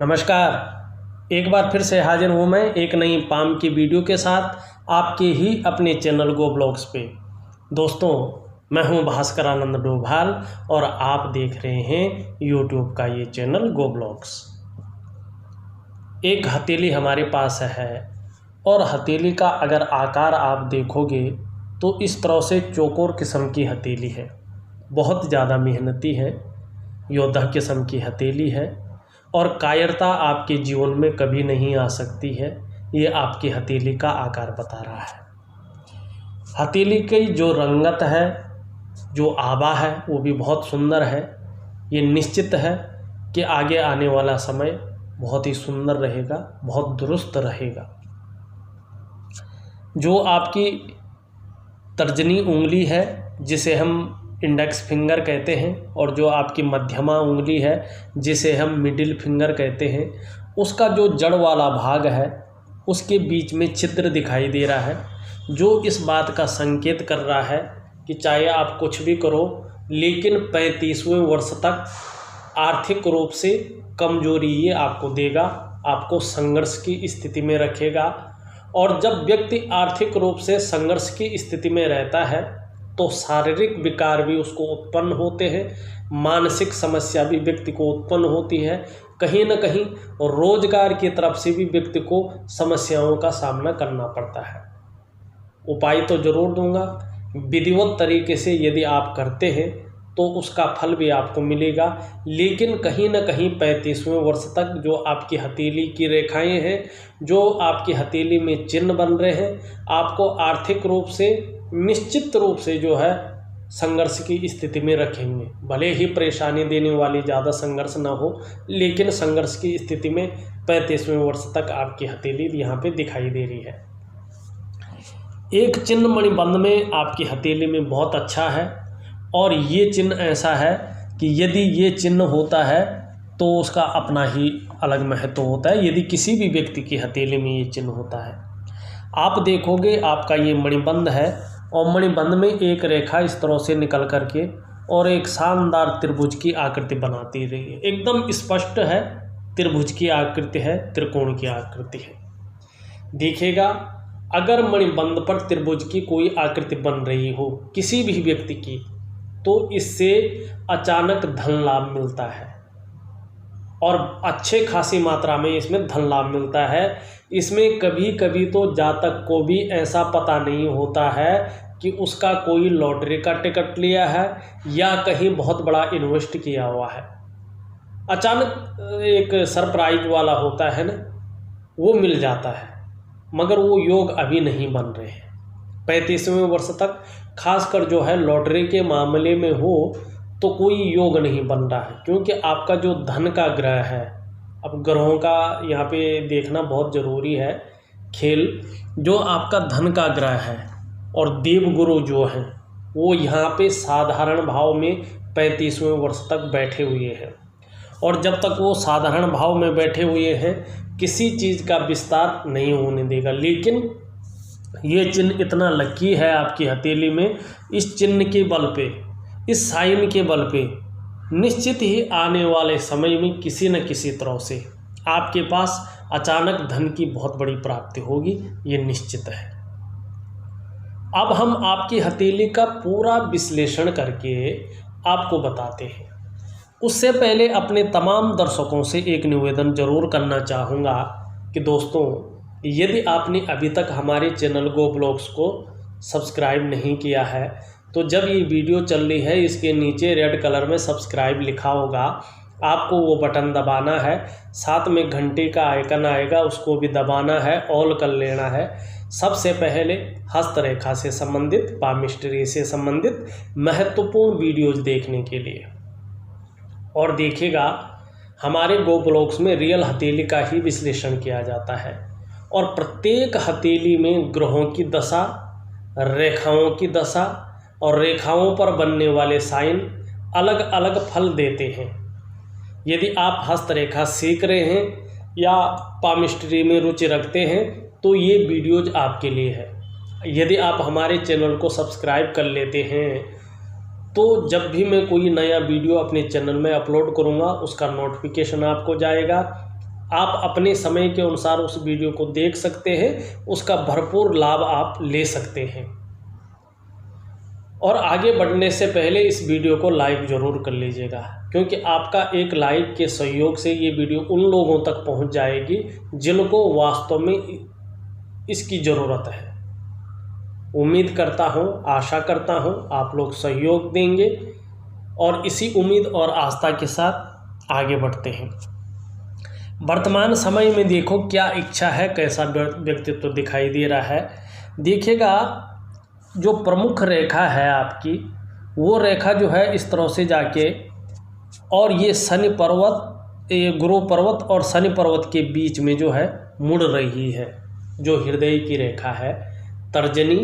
नमस्कार। एक बार फिर से हाजिर हूँ मैं एक नई पाम की वीडियो के साथ आपके ही अपने चैनल गो ब्लॉग्स पे। दोस्तों, मैं हूँ भास्कर आनंद डोभाल और आप देख रहे हैं यूट्यूब का ये चैनल गो ब्लॉग्स। एक हथेली हमारे पास है और हथेली का अगर आकार आप देखोगे तो इस तरह से चौकोर किस्म की हथेली है। बहुत ज़्यादा मेहनती है, योद्धा किस्म की हथेली है और कायरता आपके जीवन में कभी नहीं आ सकती है। ये आपकी हथेली का आकार बता रहा है। हथेली की जो रंगत है, जो आभा है, वो भी बहुत सुंदर है। ये निश्चित है कि आगे आने वाला समय बहुत ही सुंदर रहेगा, बहुत दुरुस्त रहेगा। जो आपकी तर्जनी उंगली है, जिसे हम इंडेक्स फिंगर कहते हैं, और जो आपकी मध्यमा उंगली है जिसे हम मिडिल फिंगर कहते हैं, उसका जो जड़ वाला भाग है उसके बीच में छिद्र दिखाई दे रहा है, जो इस बात का संकेत कर रहा है कि चाहे आप कुछ भी करो लेकिन 35वें वर्ष तक आर्थिक रूप से कमजोरी ये आपको देगा, आपको संघर्ष की स्थिति में रखेगा। और जब व्यक्ति आर्थिक रूप से संघर्ष की स्थिति में रहता है तो शारीरिक विकार भी उसको उत्पन्न होते हैं, मानसिक समस्या भी व्यक्ति को उत्पन्न होती है, कहीं ना कहीं रोजगार की तरफ से भी व्यक्ति को समस्याओं का सामना करना पड़ता है। उपाय तो जरूर दूंगा, विधिवत तरीके से यदि आप करते हैं तो उसका फल भी आपको मिलेगा। लेकिन कहीं ना कहीं 35वें वर्ष तक जो आपकी हथेली की रेखाएं हैं, जो आपकी हथेली में चिन्ह बन रहे हैं, आपको आर्थिक रूप से निश्चित रूप से जो है संघर्ष की स्थिति में रखेंगे। भले ही परेशानी देने वाली ज़्यादा संघर्ष ना हो, लेकिन संघर्ष की स्थिति में 35वें वर्ष तक आपकी हथेली यहाँ पे दिखाई दे रही है। एक चिन्ह मणिबंध में आपकी हथेली में बहुत अच्छा है और ये चिन्ह ऐसा है कि यदि ये चिन्ह होता है तो उसका अपना ही अलग महत्व होता है। यदि किसी भी व्यक्ति की हथेली में ये चिन्ह होता है, आप देखोगे आपका ये मणिबंध है और मणिबंध में एक रेखा इस तरह से निकल करके और एक शानदार त्रिभुज की आकृति बनाती रही है। एकदम स्पष्ट है, त्रिभुज की आकृति है, त्रिकोण की आकृति है। देखिएगा, अगर मणिबंध पर त्रिभुज की कोई आकृति बन रही हो किसी भी व्यक्ति की, तो इससे अचानक धन लाभ मिलता है और अच्छे खासी मात्रा में इसमें धन लाभ मिलता है। इसमें कभी कभी तो जातक को भी ऐसा पता नहीं होता है कि उसका कोई लॉटरी का टिकट लिया है या कहीं बहुत बड़ा इन्वेस्ट किया हुआ है। अचानक एक सरप्राइज वाला होता है ना, वो मिल जाता है, मगर वो योग अभी नहीं बन रहे हैं। 35वें वर्ष तक खासकर जो है लॉटरी के मामले में हो तो कोई योग नहीं बन रहा है, क्योंकि आपका जो धन का ग्रह है, अब ग्रहों का यहाँ पे देखना बहुत ज़रूरी है खेल। जो आपका धन का ग्रह है और देवगुरु जो हैं वो यहाँ पे साधारण भाव में 35वें वर्ष तक बैठे हुए हैं, और जब तक वो साधारण भाव में बैठे हुए हैं किसी चीज़ का विस्तार नहीं होने देगा। लेकिन ये चिन्ह इतना लकी है आपकी हथेली में, इस चिन्ह के बल पे, इस साइन के बल पे निश्चित ही आने वाले समय में किसी न किसी तरह से आपके पास अचानक धन की बहुत बड़ी प्राप्ति होगी, ये निश्चित है। अब हम आपकी हथेली का पूरा विश्लेषण करके आपको बताते हैं। उससे पहले अपने तमाम दर्शकों से एक निवेदन जरूर करना चाहूँगा कि दोस्तों, यदि आपने अभी तक हमारे चैनल गो ब्लॉग्स को सब्सक्राइब नहीं किया है तो जब ये वीडियो चल रही है इसके नीचे रेड कलर में सब्सक्राइब लिखा होगा, आपको वो बटन दबाना है। साथ में घंटे का आइकन आएगा, उसको भी दबाना है, ऑल कर लेना है। सबसे पहले हस्तरेखा से संबंधित, पामिस्ट्री से संबंधित महत्वपूर्ण वीडियोज देखने के लिए। और देखिएगा, हमारे गो ब्लॉग्स में रियल हथेली का ही विश्लेषण किया जाता है और प्रत्येक हथेली में ग्रहों की दशा, रेखाओं की दशा और रेखाओं पर बनने वाले साइन अलग अलग फल देते हैं। यदि आप हस्तरेखा सीख रहे हैं या पामिस्ट्री में रुचि रखते हैं तो ये वीडियोज आपके लिए है। यदि आप हमारे चैनल को सब्सक्राइब कर लेते हैं तो जब भी मैं कोई नया वीडियो अपने चैनल में अपलोड करूंगा उसका नोटिफिकेशन आपको जाएगा। आप अपने समय के अनुसार उस वीडियो को देख सकते हैं, उसका भरपूर लाभ आप ले सकते हैं। और आगे बढ़ने से पहले इस वीडियो को लाइक ज़रूर कर लीजिएगा, क्योंकि आपका एक लाइक के सहयोग से ये वीडियो उन लोगों तक पहुंच जाएगी जिनको वास्तव में इसकी ज़रूरत है। उम्मीद करता हूं, आशा करता हूं आप लोग सहयोग देंगे और इसी उम्मीद और आस्था के साथ आगे बढ़ते हैं। वर्तमान समय में देखो क्या इच्छा है, कैसा व्यक्तित्व दिखाई दे रहा है। देखिएगा जो प्रमुख रेखा है आपकी, वो रेखा जो है इस तरह से जाके और ये शनि पर्वत, ये गुरु पर्वत और शनि पर्वत के बीच में जो है मुड़ रही है। जो हृदय की रेखा है, तर्जनी,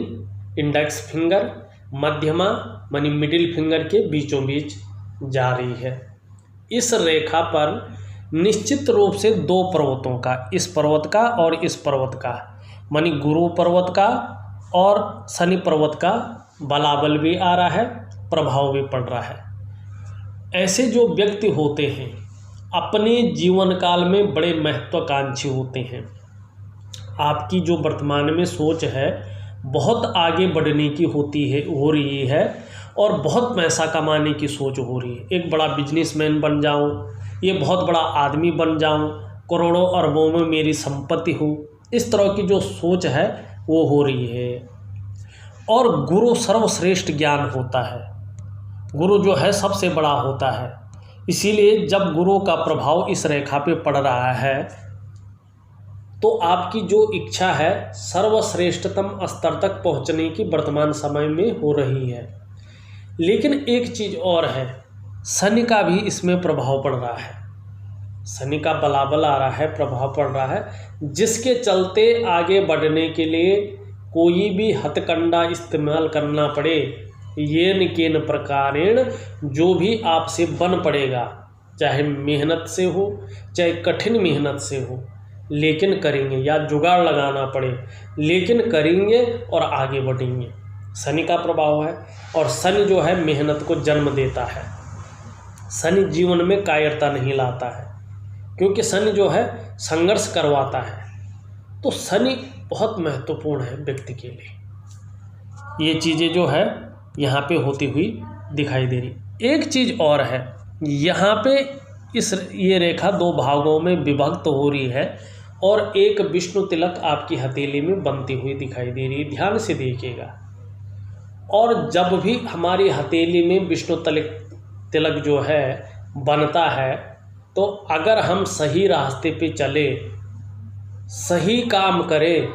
इंडेक्स फिंगर, मध्यमा मानी मिडिल फिंगर के बीचों बीच जा रही है। इस रेखा पर निश्चित रूप से दो पर्वतों का, इस पर्वत का और इस पर्वत का, मानी गुरु पर्वत का और शनि पर्वत का बलाबल भी आ रहा है, प्रभाव भी पड़ रहा है। ऐसे जो व्यक्ति होते हैं अपने जीवन काल में बड़े महत्वाकांक्षी होते हैं। आपकी जो वर्तमान में सोच है बहुत आगे बढ़ने की हो रही है और बहुत पैसा कमाने की सोच हो रही है। एक बड़ा बिजनेसमैन बन जाऊं, ये बहुत बड़ा आदमी बन जाऊं, करोड़ों अरबों में मेरी संपत्ति हो, इस तरह की जो सोच है वो हो रही है। और गुरु सर्वश्रेष्ठ ज्ञान होता है, गुरु जो है सबसे बड़ा होता है। इसीलिए जब गुरु का प्रभाव इस रेखा पे पड़ रहा है तो आपकी जो इच्छा है सर्वश्रेष्ठतम स्तर तक पहुंचने की वर्तमान समय में हो रही है। लेकिन एक चीज़ और है, शनि का भी इसमें प्रभाव पड़ रहा है। शनि का बलाबल आ रहा है, प्रभाव पड़ रहा है, जिसके चलते आगे बढ़ने के लिए कोई भी हथकंडा इस्तेमाल करना पड़े, येन केन प्रकारेण जो भी आपसे बन पड़ेगा, चाहे मेहनत से हो चाहे कठिन मेहनत से हो, लेकिन करेंगे, या जुगाड़ लगाना पड़े लेकिन करेंगे और आगे बढ़ेंगे। शनि का प्रभाव है और शनि जो है मेहनत को जन्म देता है। शनि जीवन में कायरता नहीं लाता है, क्योंकि शनि जो है संघर्ष करवाता है। तो शनि बहुत महत्वपूर्ण है व्यक्ति के लिए। ये चीज़ें जो है यहाँ पे होती हुई दिखाई दे रही। एक चीज़ और है, यहाँ पे ये रेखा दो भागों में विभक्त हो रही है और एक विष्णु तिलक आपकी हथेली में बनती हुई दिखाई दे रही है। ध्यान से देखिएगा। और जब भी हमारी हथेली में विष्णु तिलक जो है बनता है, तो अगर हम सही रास्ते पे चले, सही काम करें,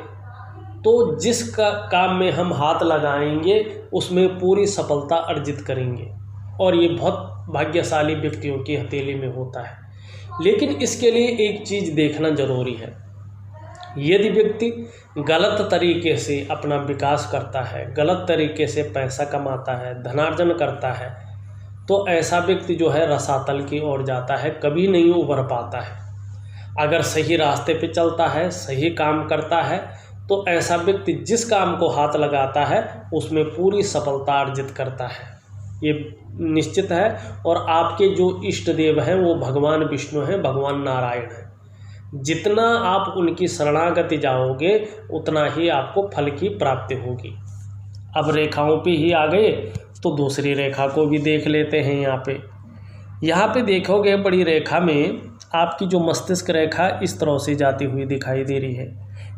तो जिस काम में हम हाथ लगाएंगे उसमें पूरी सफलता अर्जित करेंगे। और ये बहुत भाग्यशाली व्यक्तियों की हथेली में होता है। लेकिन इसके लिए एक चीज़ देखना जरूरी है, यदि व्यक्ति गलत तरीके से अपना विकास करता है, गलत तरीके से पैसा कमाता है, धनार्जन करता है, तो ऐसा व्यक्ति जो है रसातल की ओर जाता है, कभी नहीं उभर पाता है। अगर सही रास्ते पे चलता है, सही काम करता है, तो ऐसा व्यक्ति जिस काम को हाथ लगाता है उसमें पूरी सफलता अर्जित करता है, ये निश्चित है। और आपके जो इष्ट देव हैं वो भगवान विष्णु हैं, भगवान नारायण हैं। जितना आप उनकी शरणागति जाओगे उतना ही आपको फल की प्राप्ति होगी। अब रेखाओं पे ही आ गए तो दूसरी रेखा को भी देख लेते हैं। यहाँ पे देखोगे बड़ी रेखा में आपकी जो मस्तिष्क रेखा इस तरह से जाती हुई दिखाई दे रही है।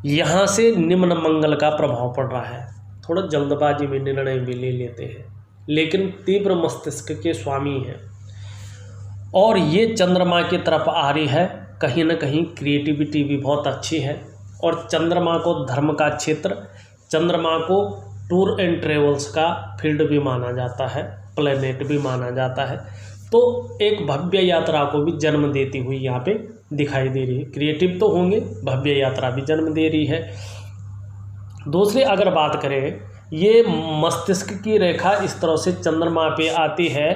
यहाँ से निम्न मंगल का प्रभाव पड़ रहा है। थोड़ा जल्दबाजी में निर्णय भी ले लेते हैं, लेकिन तीव्र मस्तिष्क के स्वामी हैं। और ये चंद्रमा की तरफ आ रही है, कहीं ना कहीं क्रिएटिविटी भी बहुत अच्छी है। और चंद्रमा को धर्म का क्षेत्र, चंद्रमा को टूर एंड ट्रेवल्स का फील्ड भी माना जाता है, प्लेनेट भी माना जाता है। तो एक भव्य यात्रा को भी जन्म देती हुई यहाँ पे दिखाई दे रही है। क्रिएटिव तो होंगे, भव्य यात्रा भी जन्म दे रही है। दूसरी अगर बात करें, ये मस्तिष्क की रेखा इस तरह से चंद्रमा पे आती है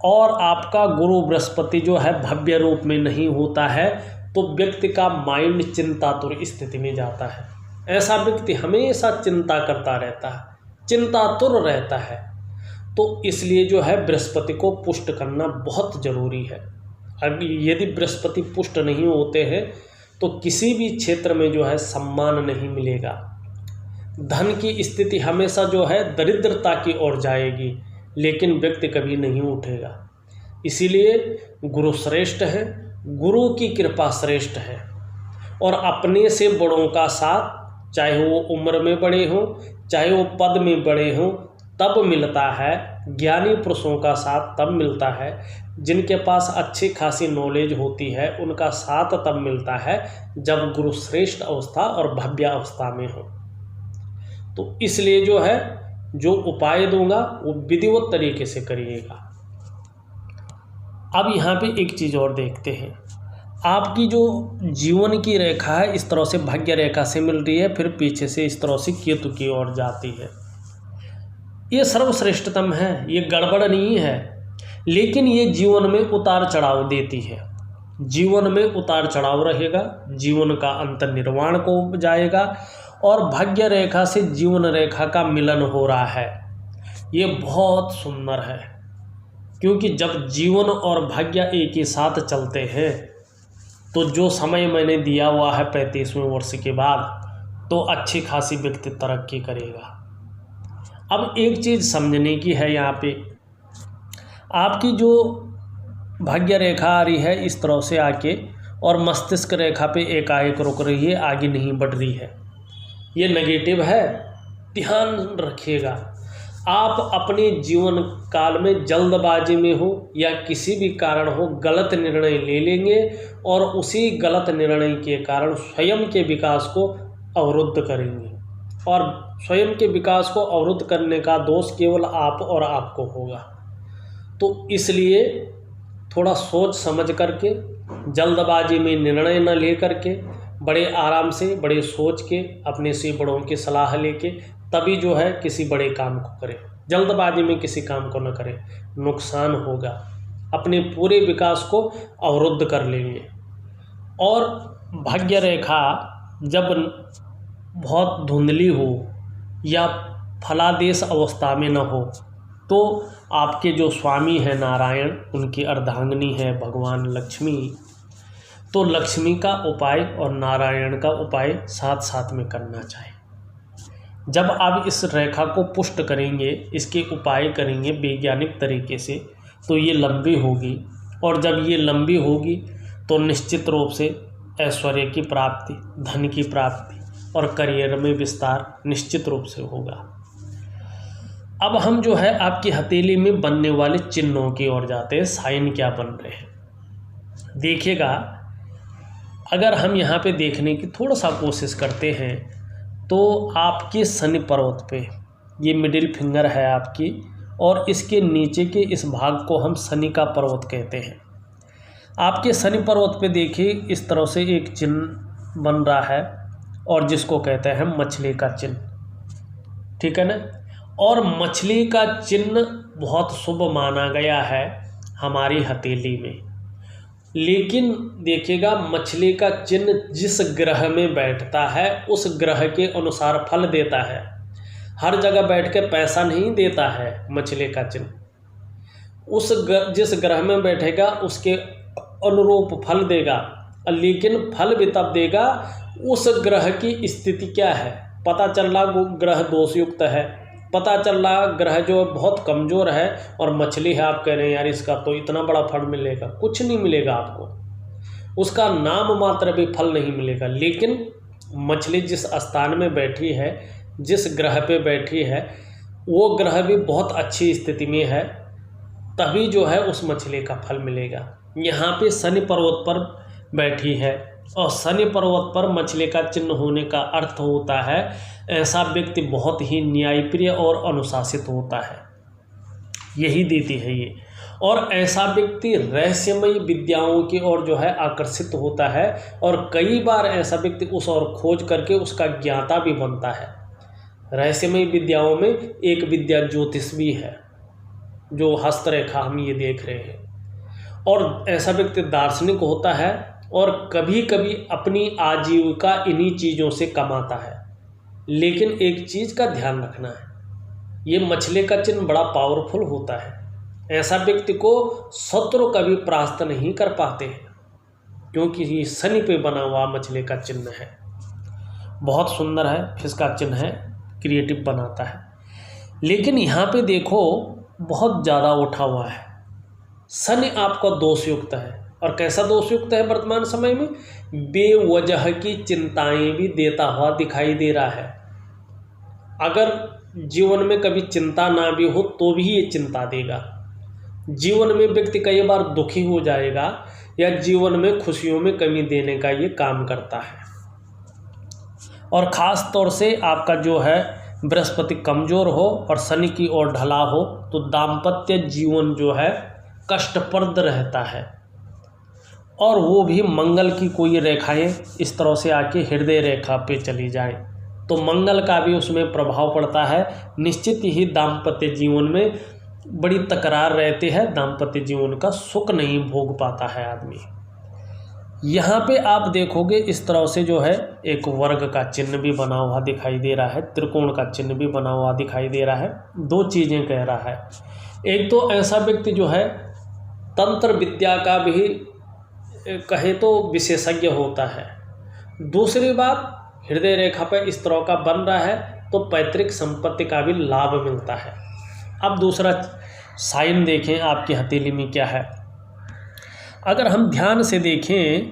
और आपका गुरु बृहस्पति जो है भव्य रूप में नहीं होता है, तो व्यक्ति का माइंड चिंतातुर स्थिति में जाता है। ऐसा व्यक्ति हमेशा चिंता करता रहता है, चिंतातुर रहता है। तो इसलिए जो है बृहस्पति को पुष्ट करना बहुत ज़रूरी है। यदि बृहस्पति पुष्ट नहीं होते हैं तो किसी भी क्षेत्र में जो है सम्मान नहीं मिलेगा। धन की स्थिति हमेशा जो है दरिद्रता की ओर जाएगी, लेकिन व्यक्ति कभी नहीं उठेगा। इसीलिए गुरु श्रेष्ठ है, गुरु की कृपा श्रेष्ठ है। और अपने से बड़ों का साथ, चाहे वो उम्र में बड़े हों, चाहे वो पद में बड़े हों, तब मिलता है। ज्ञानी पुरुषों का साथ तब मिलता है, जिनके पास अच्छी खासी नॉलेज होती है, उनका साथ तब मिलता है जब गुरु श्रेष्ठ अवस्था और भव्य अवस्था में हो। तो इसलिए जो है, जो उपाय दूंगा वो विधिवत तरीके से करिएगा। अब यहाँ पे एक चीज़ और देखते हैं। आपकी जो जीवन की रेखा है इस तरह से भाग्य रेखा से मिल रही है, फिर पीछे से इस तरह से केतु की ओर जाती है। ये सर्वश्रेष्ठतम है, ये गड़बड़ नहीं है, लेकिन ये जीवन में उतार चढ़ाव देती है। जीवन में उतार चढ़ाव रहेगा, जीवन का अंत निर्वाण को जाएगा, और भाग्य रेखा से जीवन रेखा का मिलन हो रहा है। ये बहुत सुंदर है, क्योंकि जब जीवन और भाग्य एक ही साथ चलते हैं तो जो समय मैंने दिया हुआ है 35वें वर्ष के बाद, तो अच्छी खासी व्यक्ति तरक्की करेगा। अब एक चीज़ समझने की है यहाँ पे, आपकी जो भाग्य रेखा आ रही है इस तरह से आके और मस्तिष्क रेखा पे एकाएक रुक रही है, आगे नहीं बढ़ रही है, ये नेगेटिव है। ध्यान रखिएगा, आप अपने जीवन काल में जल्दबाजी में हो या किसी भी कारण हो गलत निर्णय ले लेंगे, और उसी गलत निर्णय के कारण स्वयं के विकास को अवरुद्ध करेंगे, और स्वयं के विकास को अवरुद्ध करने का दोष केवल आप और आपको होगा। तो इसलिए थोड़ा सोच समझ करके, जल्दबाजी में निर्णय न ले करके, बड़े आराम से, बड़े सोच के, अपने से बड़ों की सलाह लेके तभी जो है किसी बड़े काम को करें। जल्दबाजी में किसी काम को न करें, नुकसान होगा, अपने पूरे विकास को अवरुद्ध कर लेंगे। और भाग्य रेखा जब बहुत धुंधली हो या फलादेश अवस्था में न हो, तो आपके जो स्वामी हैं नारायण, उनकी अर्धांगिनी है भगवान लक्ष्मी, तो लक्ष्मी का उपाय और नारायण का उपाय साथ साथ में करना चाहिए। जब आप इस रेखा को पुष्ट करेंगे, इसके उपाय करेंगे वैज्ञानिक तरीके से, तो ये लंबी होगी, और जब ये लंबी होगी तो निश्चित रूप से ऐश्वर्य की प्राप्ति, धन की प्राप्ति और करियर में विस्तार निश्चित रूप से होगा। अब हम जो है आपकी हथेली में बनने वाले चिन्हों की ओर जाते हैं, साइन क्या बन रहे हैं। देखिएगा, अगर हम यहाँ पे देखने की थोड़ा सा कोशिश करते हैं तो आपके शनि पर्वत पे ये मिडिल फिंगर है आपकी, और इसके नीचे के इस भाग को हम शनि का पर्वत कहते हैं। आपके शनि पर्वत पे देखिए इस तरह से एक चिन्ह बन रहा है, और जिसको कहते हैं मछली का चिन्ह, ठीक है ना। और मछली का चिन्ह बहुत शुभ माना गया है हमारी हथेली में। लेकिन देखिएगा, मछली का चिन्ह जिस ग्रह में बैठता है उस ग्रह के अनुसार फल देता है। हर जगह बैठ के पैसा नहीं देता है मछली का चिन्ह। जिस ग्रह में बैठेगा उसके अनुरूप फल देगा, लेकिन फल भी तब देगा उस ग्रह की स्थिति क्या है। पता चल रहा ग्रह दोषयुक्त है, पता चल रहा ग्रह जो बहुत कमज़ोर है और मछली है, आप कह रहे हैं यार इसका तो इतना बड़ा फल मिलेगा, कुछ नहीं मिलेगा आपको, उसका नाम मात्र भी फल नहीं मिलेगा। लेकिन मछली जिस स्थान में बैठी है, जिस ग्रह पे बैठी है, वो ग्रह भी बहुत अच्छी स्थिति में है, तभी जो है उस मछली का फल मिलेगा। यहाँ पे शनि पर्वत पर बैठी है, और शनि पर्वत पर मछली का चिन्ह होने का अर्थ होता है ऐसा व्यक्ति बहुत ही न्यायप्रिय और अनुशासित होता है, यही देती है ये। और ऐसा व्यक्ति रहस्यमयी विद्याओं की ओर जो है आकर्षित होता है, और कई बार ऐसा व्यक्ति उस ओर खोज करके उसका ज्ञाता भी बनता है। रहस्यमयी विद्याओं में एक विद्या ज्योतिष भी है, जो हस्तरेखा हम ये देख रहे हैं। और ऐसा व्यक्ति दार्शनिक होता है, और कभी कभी अपनी आजीविका इन्हीं चीज़ों से कमाता है। लेकिन एक चीज़ का ध्यान रखना है, ये मछली का चिन्ह बड़ा पावरफुल होता है। ऐसा व्यक्ति को शत्रु कभी परास्त नहीं कर पाते हैं। क्योंकि ये शनि पे बना हुआ मछली का चिन्ह है। बहुत सुंदर है, फिश का चिन्ह है, क्रिएटिव बनाता है। लेकिन यहाँ पे देखो बहुत ज़्यादा उठा हुआ है। शनि आपका दोषयुक्त है, और कैसा दोषयुक्त है वर्तमान समय में? बेवजह की चिंताएं भी देता हुआ दिखाई दे रहा है। अगर जीवन में कभी चिंता ना भी हो तो भी ये चिंता देगा। जीवन में व्यक्ति कई बार दुखी हो जाएगा, या जीवन में खुशियों में कमी देने का ये काम करता है। और ख़ास तौर से आपका जो है बृहस्पति कमज़ोर हो और शनि की ओर ढला हो तो दाम्पत्य जीवन जो है कष्टप्रद रहता है। और वो भी मंगल की कोई रेखाएं इस तरह से आके हृदय रेखा पे चली जाए तो मंगल का भी उसमें प्रभाव पड़ता है। निश्चित ही दाम्पत्य जीवन में बड़ी तकरार रहती है, दाम्पत्य जीवन का सुख नहीं भोग पाता है आदमी। यहाँ पे आप देखोगे इस तरह से जो है एक वर्ग का चिन्ह भी बना हुआ दिखाई दे रहा है, त्रिकोण का चिन्ह भी बना हुआ दिखाई दे रहा है। दो चीज़ें कह रहा है, एक तो ऐसा व्यक्ति जो है तंत्र विद्या का भी कहे तो विशेषज्ञ होता है। दूसरी बात, हृदय रेखा पर इस तरह का बन रहा है तो पैतृक संपत्ति का भी लाभ मिलता है। अब दूसरा साइन देखें आपकी हथेली में क्या है। अगर हम ध्यान से देखें,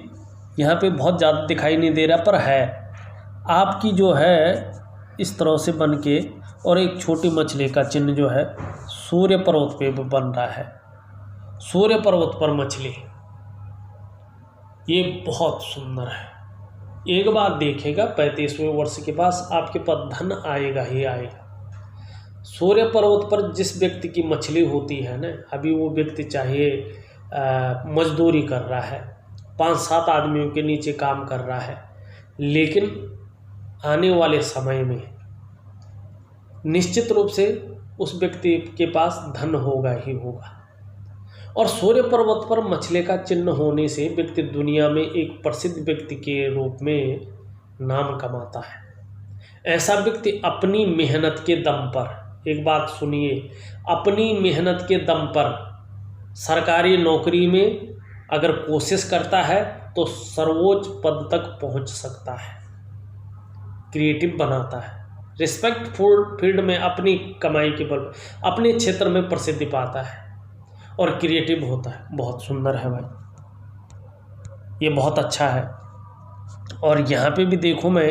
यहाँ पे बहुत ज़्यादा दिखाई नहीं दे रहा पर है, आपकी जो है इस तरह से बन के और एक छोटी मछली का चिन्ह जो है सूर्य पर्वत पे बन रहा है। सूर्य पर्वत पर मछली, ये बहुत सुंदर है। एक बात देखिएगा, 35वें वर्ष के पास आपके पास धन आएगा ही आएगा। सूर्य पर्वत पर जिस व्यक्ति की मछली होती है ना, अभी वो व्यक्ति चाहे मजदूरी कर रहा है, 5-7 आदमियों के नीचे काम कर रहा है, लेकिन आने वाले समय में निश्चित रूप से उस व्यक्ति के पास धन होगा ही होगा। और सूर्य पर्वत पर मछली का चिन्ह होने से व्यक्ति दुनिया में एक प्रसिद्ध व्यक्ति के रूप में नाम कमाता है। ऐसा व्यक्ति अपनी मेहनत के दम पर, एक बात सुनिए, अपनी मेहनत के दम पर सरकारी नौकरी में अगर कोशिश करता है तो सर्वोच्च पद तक पहुंच सकता है। क्रिएटिव बनाता है, रिस्पेक्टफुल फील्ड में अपनी कमाई के बल अपने क्षेत्र में प्रसिद्धि पाता है और क्रिएटिव होता है। बहुत सुंदर है भाई, ये बहुत अच्छा है। और यहाँ पे भी देखो मैं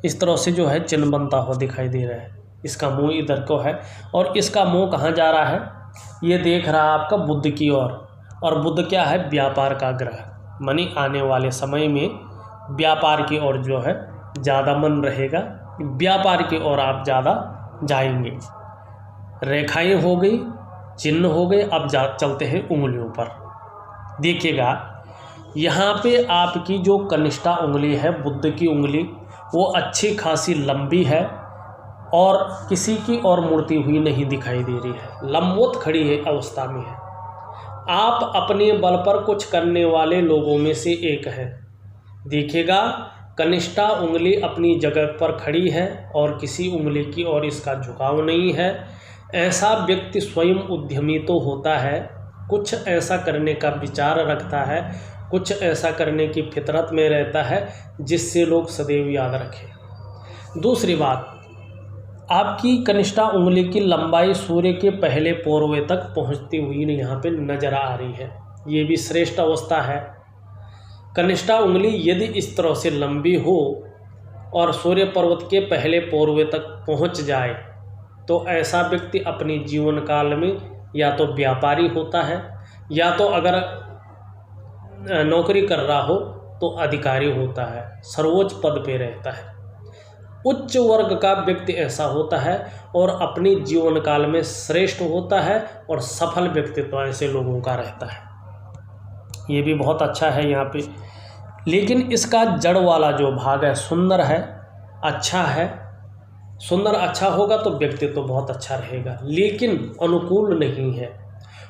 इस तरह से जो है चिन्ह बनता हुआ दिखाई दे रहा है। इसका मुंह इधर को है और इसका मुंह कहाँ जा रहा है? ये देख रहा है आपका बुध की ओर। और बुध क्या है? व्यापार का ग्रह, मानी आने वाले समय में व्यापार की ओर जो है ज़्यादा मन रहेगा, व्यापार की ओर आप ज़्यादा जाएंगे। रेखाएं हो गई, चिन्ह हो गए, अब चलते हैं उंगलियों पर। देखिएगा यहाँ पे आपकी जो कनिष्ठा उंगली है, बुध की उंगली, वो अच्छी खासी लंबी है और किसी की ओर मुड़ती हुई नहीं दिखाई दे रही है, लंबवत खड़ी है अवस्था में है। आप अपने बल पर कुछ करने वाले लोगों में से एक हैं। देखिएगा कनिष्ठा उंगली अपनी जगह पर खड़ी है और किसी उंगली की ओर इसका झुकाव नहीं है। ऐसा व्यक्ति स्वयं उद्यमी तो होता है, कुछ ऐसा करने का विचार रखता है, कुछ ऐसा करने की फितरत में रहता है जिससे लोग सदैव याद रखें। दूसरी बात, आपकी कनिष्ठा उंगली की लंबाई सूर्य के पहले पोरवे तक पहुंचती हुई यहाँ पे नजर आ रही है। ये भी श्रेष्ठ अवस्था है। कनिष्ठा उंगली यदि इस तरह से लंबी हो और सूर्य पर्वत के पहले पोरवे तक पहुंच जाए तो ऐसा व्यक्ति अपने जीवन काल में या तो व्यापारी होता है, या तो अगर नौकरी कर रहा हो तो अधिकारी होता है, सर्वोच्च पद पे रहता है। उच्च वर्ग का व्यक्ति ऐसा होता है और अपने जीवन काल में श्रेष्ठ होता है और सफल व्यक्तित्व ऐसे लोगों का रहता है। ये भी बहुत अच्छा है यहाँ पे। लेकिन इसका जड़ वाला जो भाग है सुंदर है, अच्छा है। सुंदर अच्छा होगा तो व्यक्तित्व तो बहुत अच्छा रहेगा, लेकिन अनुकूल नहीं है।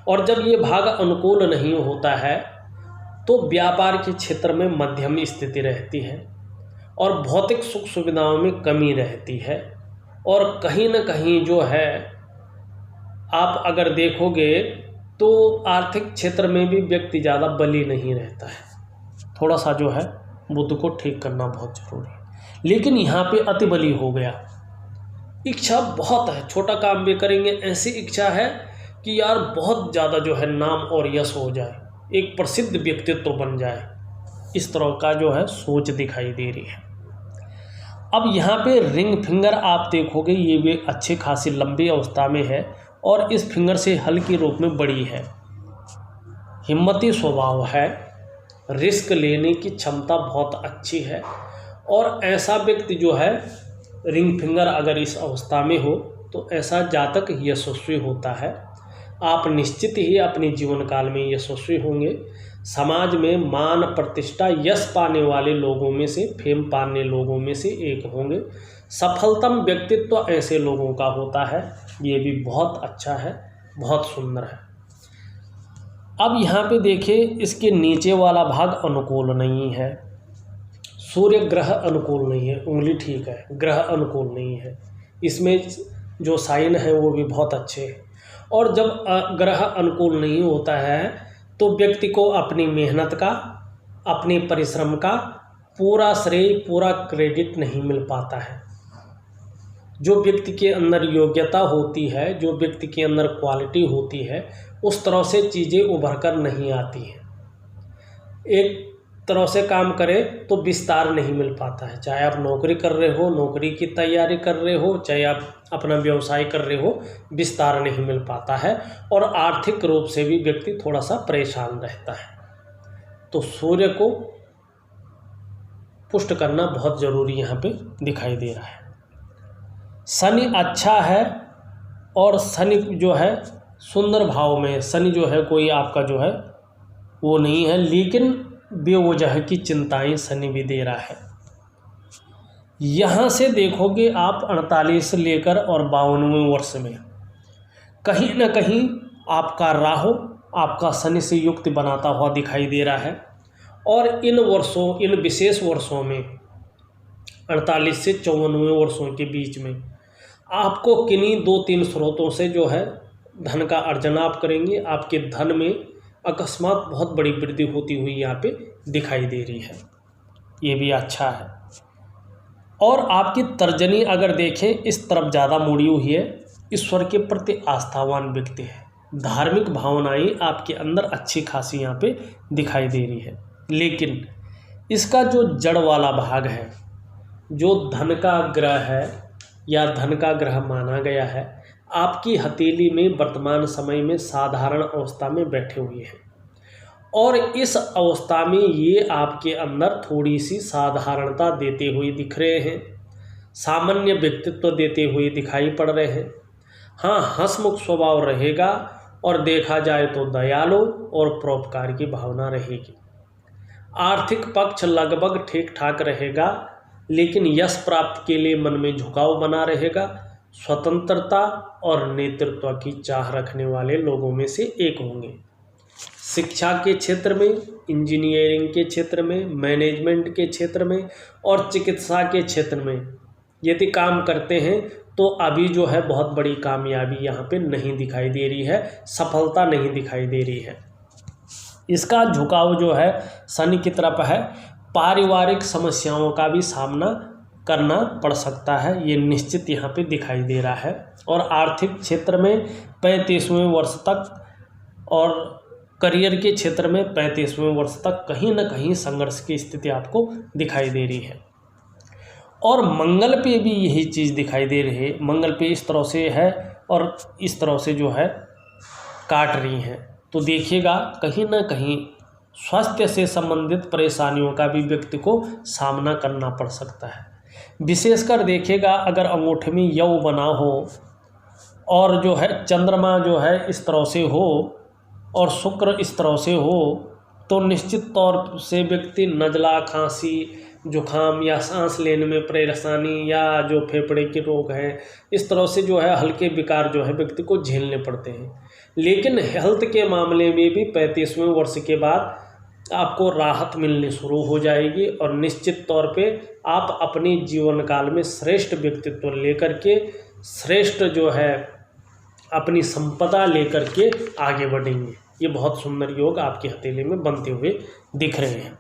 और जब ये भाग अनुकूल नहीं होता है तो व्यापार के क्षेत्र में मध्यम स्थिति रहती है और भौतिक सुख सुविधाओं में कमी रहती है। और कहीं न कहीं जो है आप अगर देखोगे तो आर्थिक क्षेत्र में भी व्यक्ति ज़्यादा बली नहीं रहता है। थोड़ा सा जो है बुद्ध को ठीक करना बहुत ज़रूरी है। लेकिन यहाँ पे अति बली हो गया, इच्छा बहुत है, छोटा काम भी करेंगे, ऐसी इच्छा है कि यार बहुत ज़्यादा जो है नाम और यश हो जाए, एक प्रसिद्ध व्यक्तित्व बन जाए, इस तरह का जो है सोच दिखाई दे रही है। अब यहाँ पे रिंग फिंगर आप देखोगे ये भी अच्छी खासी लंबी अवस्था में है और इस फिंगर से हल्की रूप में बड़ी है। हिम्मती स्वभाव है, रिस्क लेने की क्षमता बहुत अच्छी है और ऐसा व्यक्ति जो है रिंग फिंगर अगर इस अवस्था में हो तो ऐसा जातक यशस्वी होता है। आप निश्चित ही अपने जीवन काल में यशस्वी होंगे, समाज में मान प्रतिष्ठा यश पाने वाले लोगों में से, फेम पाने लोगों में से एक होंगे। सफलतम व्यक्तित्व ऐसे लोगों का होता है, ये भी बहुत अच्छा है, बहुत सुंदर है। अब यहाँ पे देखिए इसके नीचे वाला भाग अनुकूल नहीं है, सूर्य ग्रह अनुकूल नहीं है, उंगली ठीक है, ग्रह अनुकूल नहीं है, इसमें जो साइन है वो भी बहुत अच्छे हैं। और जब ग्रह अनुकूल नहीं होता है तो व्यक्ति को अपनी मेहनत का, अपने परिश्रम का पूरा श्रेय, पूरा क्रेडिट नहीं मिल पाता है। जो व्यक्ति के अंदर योग्यता होती है, जो व्यक्ति के अंदर क्वालिटी होती है, उस तरह से चीज़ें उभर कर नहीं आती हैं। एक तरह से काम करें तो विस्तार नहीं मिल पाता है। चाहे आप नौकरी कर रहे हो, नौकरी की तैयारी कर रहे हो, चाहे आप अपना व्यवसाय कर रहे हो, विस्तार नहीं मिल पाता है और आर्थिक रूप से भी व्यक्ति थोड़ा सा परेशान रहता है। तो सूर्य को पुष्ट करना बहुत ज़रूरी यहाँ पे दिखाई दे रहा है। शनि अच्छा है और शनि जो है सुंदर भाव में, शनि जो है कोई आपका जो है वो नहीं है, लेकिन बेवजह की चिंताएं शनि भी दे रहा है। यहाँ से देखोगे आप 48 लेकर और 52वें वर्ष में कहीं ना कहीं आपका राहु आपका शनि से युक्त बनाता हुआ दिखाई दे रहा है। और इन वर्षों, इन विशेष वर्षों में 48 से 54वें वर्षों के बीच में आपको किन्हीं 2-3 स्रोतों से जो है धन का अर्जन आप करेंगे। आपके धन में अकस्मात बहुत बड़ी वृद्धि होती हुई यहाँ पे दिखाई दे रही है, ये भी अच्छा है। और आपकी तर्जनी अगर देखें इस तरफ ज़्यादा मुड़ी हुई है, ईश्वर के प्रति आस्थावान व्यक्ति है, धार्मिक भावनाएं आपके अंदर अच्छी खासी यहाँ पे दिखाई दे रही है। लेकिन इसका जो जड़ वाला भाग है, जो धन का ग्रह है या धन का ग्रह माना गया है, आपकी हथेली में वर्तमान समय में साधारण अवस्था में बैठे हुए हैं और इस अवस्था में ये आपके अंदर थोड़ी सी साधारणता देते हुए दिख रहे हैं, सामान्य व्यक्तित्व देते हुए दिखाई पड़ रहे हैं। हाँ, हंसमुख स्वभाव रहेगा और देखा जाए तो दयालु और परोपकार की भावना रहेगी। आर्थिक पक्ष लगभग ठीक ठाक रहेगा, लेकिन यश प्राप्ति के लिए मन में झुकाव बना रहेगा। स्वतंत्रता और नेतृत्व की चाह रखने वाले लोगों में से एक होंगे। शिक्षा के क्षेत्र में, इंजीनियरिंग के क्षेत्र में, मैनेजमेंट के क्षेत्र में और चिकित्सा के क्षेत्र में यदि काम करते हैं तो अभी जो है बहुत बड़ी कामयाबी यहाँ पे नहीं दिखाई दे रही है, सफलता नहीं दिखाई दे रही है। इसका झुकाव जो है शनि की तरफ है। पारिवारिक समस्याओं का भी सामना करना पड़ सकता है, ये निश्चित यहाँ पे दिखाई दे रहा है। और आर्थिक क्षेत्र में 35वें वर्ष तक और करियर के क्षेत्र में 35वें वर्ष तक कहीं ना कहीं संघर्ष की स्थिति आपको दिखाई दे रही है। और मंगल पे भी यही चीज़ दिखाई दे रही है। मंगल पे इस तरह से है और इस तरह से जो है काट रही हैं, तो देखिएगा कहीं ना कहीं स्वास्थ्य से संबंधित परेशानियों का भी व्यक्ति को सामना करना पड़ सकता है। विशेषकर देखिएगा अगर अंगूठे में यव बना हो और जो है चंद्रमा जो है इस तरह से हो और शुक्र इस तरह से हो, तो निश्चित तौर से व्यक्ति नज़ला, खांसी, जुखाम या सांस लेने में परेशानी या जो फेफड़े के रोग हैं, इस तरह से जो है हल्के विकार जो है व्यक्ति को झेलने पड़ते हैं। लेकिन हेल्थ के मामले में भी 35वें वर्ष के बाद आपको राहत मिलनी शुरू हो जाएगी और निश्चित तौर पे आप अपने जीवन काल में श्रेष्ठ व्यक्तित्व लेकर के, श्रेष्ठ जो है अपनी संपदा लेकर के आगे बढ़ेंगे। ये बहुत सुंदर योग आपकी हथेली में बनते हुए दिख रहे हैं।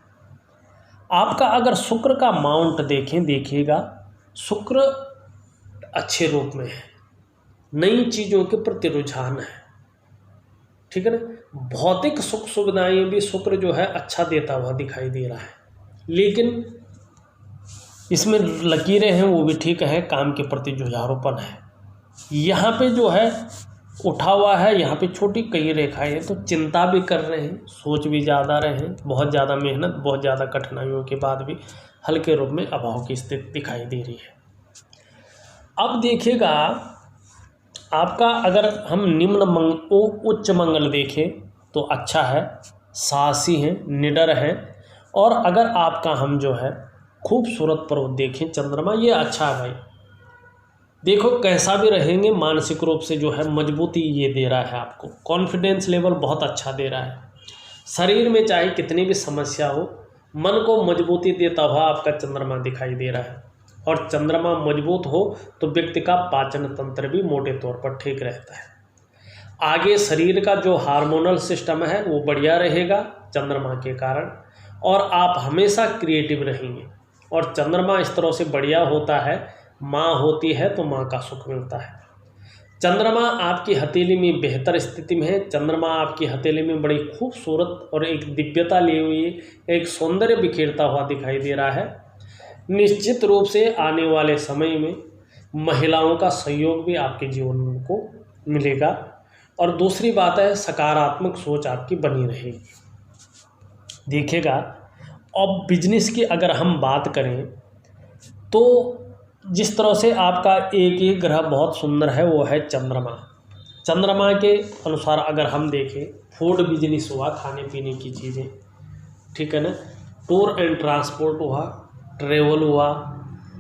आपका अगर शुक्र का माउंट देखें, देखिएगा शुक्र अच्छे रूप में है, नई चीज़ों के प्रति रुझान है, ठीक है ना। भौतिक सुख सुविधाएं भी शुक्र जो है अच्छा देता हुआ दिखाई दे रहा है, लेकिन इसमें लकीरें हैं वो भी ठीक है, काम के प्रति जुझारूपन है। यहाँ पे जो है उठा हुआ है, यहाँ पे छोटी कई रेखाएं हैं, तो चिंता भी कर रहे हैं, सोच भी ज़्यादा रहे हैं, बहुत ज़्यादा मेहनत, बहुत ज़्यादा कठिनाइयों के बाद भी हल्के रूप में अभाव की स्थिति दिखाई दे रही है। अब देखिएगा आपका अगर हम उच्च मंगल देखें तो अच्छा है, साहसी हैं, निडर हैं। और अगर आपका हम जो है खूबसूरत पर्वत देखें चंद्रमा, ये अच्छा है भाई। देखो कैसा भी रहेंगे मानसिक रूप से जो है मजबूती ये दे रहा है आपको, कॉन्फिडेंस लेवल बहुत अच्छा दे रहा है। शरीर में चाहे कितनी भी समस्या हो, मन को मजबूती देता हुआ आपका चंद्रमा दिखाई दे रहा है। और चंद्रमा मजबूत हो तो व्यक्ति का पाचन तंत्र भी मोटे तौर पर ठीक रहता है। आगे शरीर का जो हार्मोनल सिस्टम है वो बढ़िया रहेगा चंद्रमा के कारण, और आप हमेशा क्रिएटिव रहेंगे। और चंद्रमा इस तरह से बढ़िया होता है, माँ होती है तो माँ का सुख मिलता है। चंद्रमा आपकी हथेली में बेहतर स्थिति में है, चंद्रमा आपकी हथेली में बड़ी खूबसूरत और एक दिव्यता लिए हुई एक सौंदर्य बिखेरता हुआ दिखाई दे रहा है। निश्चित रूप से आने वाले समय में महिलाओं का सहयोग भी आपके जीवन को मिलेगा। और दूसरी बात है सकारात्मक सोच आपकी बनी रहेगी। देखिएगा अब बिजनेस की अगर हम बात करें तो जिस तरह से आपका एक ही ग्रह बहुत सुंदर है वो है चंद्रमा। चंद्रमा के अनुसार अगर हम देखें फूड बिजनेस हुआ, खाने पीने की चीज़ें, ठीक है ना, टूर एंड ट्रांसपोर्ट हुआ, ट्रेवल हुआ,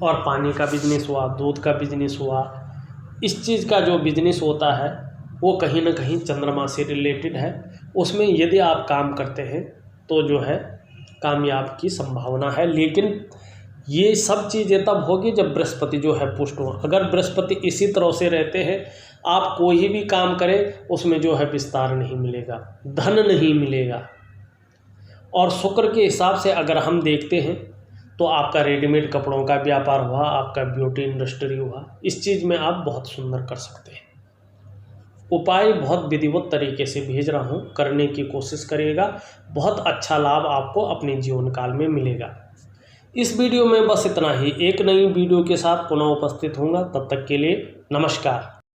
और पानी का बिजनेस हुआ, दूध का बिजनेस हुआ, इस चीज़ का जो बिजनेस होता है वो कहीं ना कहीं चंद्रमा से रिलेटेड है। उसमें यदि आप काम करते हैं तो जो है कामयाब की संभावना है। लेकिन ये सब चीज़ें तब होगी जब बृहस्पति जो है पुष्ट हो। अगर बृहस्पति इसी तरह से रहते हैं, आप कोई भी काम करें उसमें जो है विस्तार नहीं मिलेगा, धन नहीं मिलेगा। और शुक्र के हिसाब से अगर हम देखते हैं तो आपका रेडीमेड कपड़ों का व्यापार हुआ, आपका ब्यूटी इंडस्ट्री हुआ, इस चीज़ में आप बहुत सुंदर कर सकते हैं। उपाय बहुत विधिवत तरीके से भेज रहा हूँ, करने की कोशिश करिएगा, बहुत अच्छा लाभ आपको अपने जीवन काल में मिलेगा। इस वीडियो में बस इतना ही। एक नई वीडियो के साथ पुनः उपस्थित होऊंगा, तब तक के लिए नमस्कार।